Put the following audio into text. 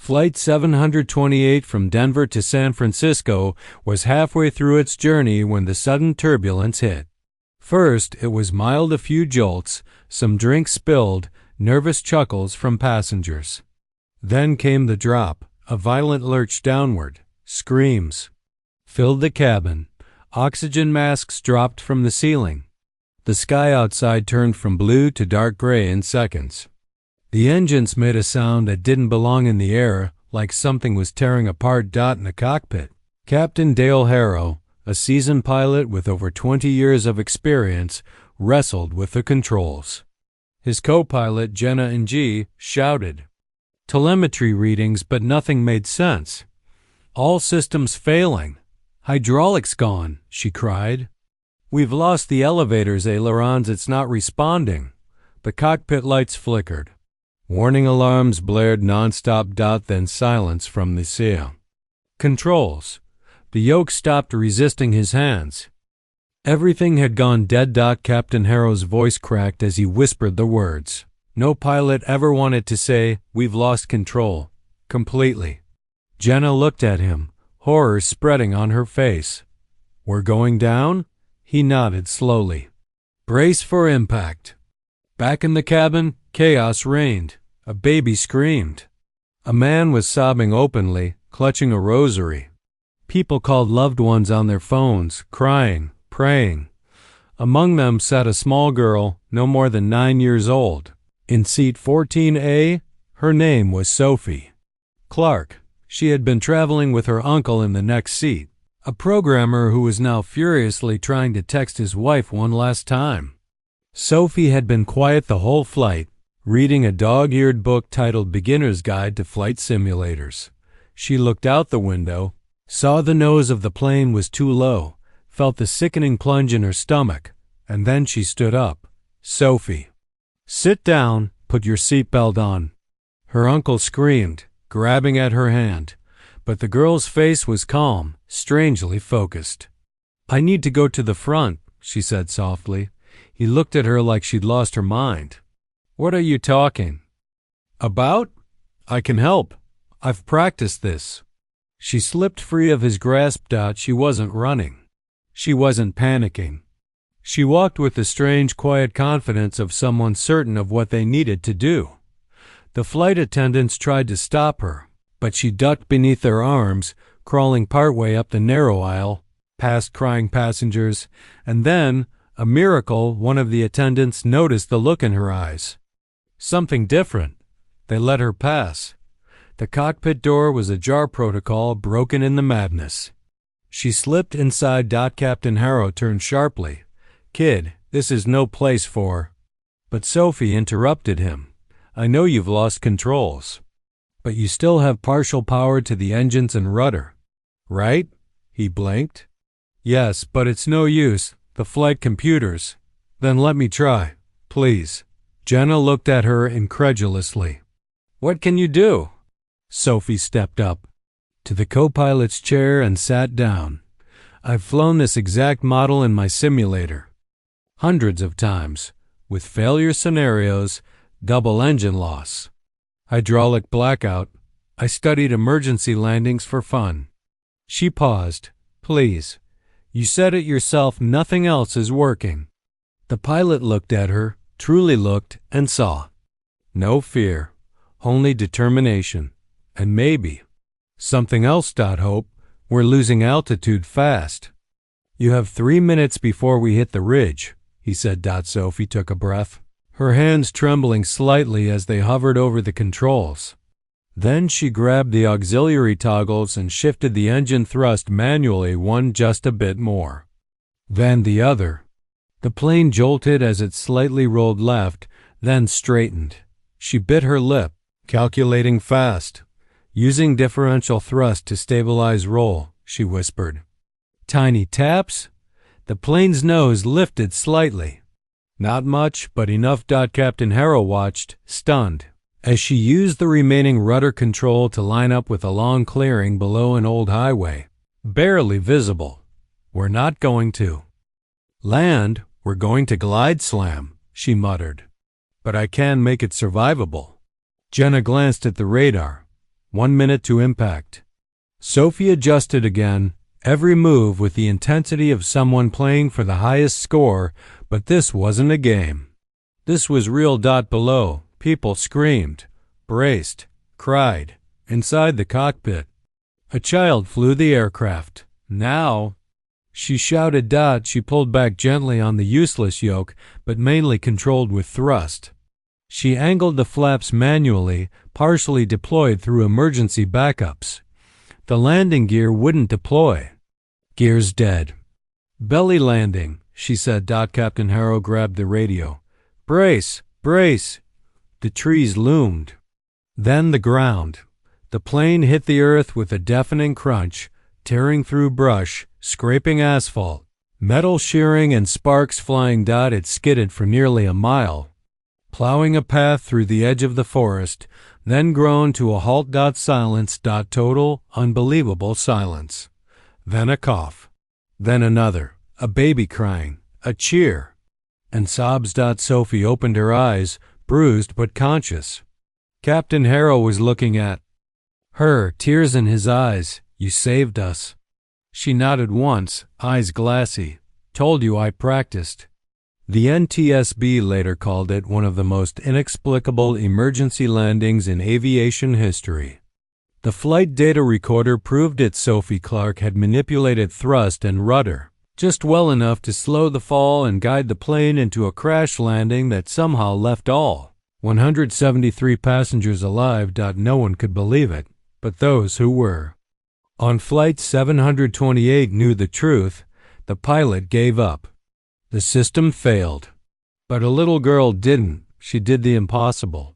Flight 728 from Denver to San Francisco was halfway through its journey when the sudden turbulence hit. First, it was mild, a few jolts, some drinks spilled, nervous chuckles from passengers. Then came the drop, a violent lurch downward. Screams filled the cabin. Oxygen masks dropped from the ceiling. The sky outside turned from blue to dark gray in seconds. The engines made a sound that didn't belong in the air, like something was tearing apart. In the cockpit, Captain Dale Harrow, a seasoned pilot with over 20 years of experience, wrestled with the controls. His co-pilot, Jenna Ng, shouted telemetry readings, but nothing made sense. All systems failing. Hydraulics gone, she cried. We've lost the elevator's ailerons, it's not responding. The cockpit lights flickered. Warning alarms blared nonstop. Then silence from the sea. Controls. The yoke stopped resisting his hands. Everything had gone dead. Captain Harrow's voice cracked as he whispered the words. No pilot ever wanted to say, "We've lost control." Completely. Jenna looked at him, horror spreading on her face. We're going down? He nodded slowly. Brace for impact. Back in the cabin, chaos reigned. A baby screamed. A man was sobbing openly, clutching a rosary. People called loved ones on their phones, crying, praying. Among them sat a small girl, no more than 9 years old. In seat 14A, her name was Sophie Clark. She had been traveling with her uncle in the next seat, a programmer who was now furiously trying to text his wife one last time. Sophie had been quiet the whole flight, reading a dog-eared book titled Beginner's Guide to Flight Simulators. She looked out the window, saw the nose of the plane was too low, felt the sickening plunge in her stomach, and then she stood up. Sophie, sit down, put your seatbelt on. Her uncle screamed, grabbing at her hand, but the girl's face was calm, strangely focused. I need to go to the front, she said softly. He looked at her like she'd lost her mind. What are you talking about? I can help. I've practiced this. She slipped free of his grasp. She wasn't running. She wasn't panicking. She walked with the strange, quiet confidence of someone certain of what they needed to do. The flight attendants tried to stop her, but she ducked beneath their arms, crawling partway up the narrow aisle, past crying passengers, and then, a miracle, one of the attendants noticed the look in her eyes. Something different. They let her pass. The cockpit door was ajar, protocol broken in the madness. She slipped inside. Captain Harrow turned sharply. Kid, this is no place for... But Sophie interrupted him. I know you've lost controls, but you still have partial power to the engines and rudder, right? He blinked. Yes, but it's no use. The flight computers. Then let me try, please. Jenna looked at her incredulously. What can you do? Sophie stepped up to the co-pilot's chair and sat down. I've flown this exact model in my simulator. Hundreds of times, with failure scenarios, double engine loss, hydraulic blackout. I studied emergency landings for fun. She paused. Please. You said it yourself, nothing else is working. The pilot looked at her, truly looked, and saw. No fear, only determination, and maybe something else. Hope, we're losing altitude fast. You have 3 minutes before we hit the ridge, he said. Sophie took a breath, her hands trembling slightly as they hovered over the controls. Then she grabbed the auxiliary toggles and shifted the engine thrust manually, one just a bit more. Then the other. The plane jolted as it slightly rolled left, then straightened. She bit her lip, calculating fast. Using differential thrust to stabilize roll, she whispered. Tiny taps. The plane's nose lifted slightly. Not much, but enough. Captain Harrow watched, stunned, as she used the remaining rudder control to line up with a long clearing below an old highway, barely visible. We're not going to land, we're going to glide slam, she muttered. But I can make it survivable. Jenna glanced at the radar. 1 minute to impact. Sophie adjusted again, every move with the intensity of someone playing for the highest score, but this wasn't a game. This was real. Below, people screamed, braced, cried, inside the cockpit. A child flew the aircraft. Now, she shouted. She pulled back gently on the useless yoke, but mainly controlled with thrust. She angled the flaps manually, partially deployed through emergency backups. The landing gear wouldn't deploy. Gear's dead. Belly landing, she said. Captain Harrow grabbed the radio. Brace! Brace! The trees loomed. Then the ground. The plane hit the earth with a deafening crunch, tearing through brush, scraping asphalt. Metal shearing and sparks flying. It skidded for nearly a mile, plowing a path through the edge of the forest, then groaned to a halt. Silence. Total, unbelievable silence. Then a cough. Then another. A baby crying. A cheer. And sobs. Sophie opened her eyes, bruised but conscious. Captain Harrow was looking at her, tears in his eyes. You saved us. She nodded once, eyes glassy. Told you I practiced. The NTSB later called it one of the most inexplicable emergency landings in aviation history. The flight data recorder proved it. Sophie Clark had manipulated thrust and rudder just well enough to slow the fall and guide the plane into a crash landing that somehow left all 173 passengers alive. No one could believe it, but those who were on Flight 728 knew the truth. The pilot gave up. The system failed. But a little girl didn't. She did the impossible.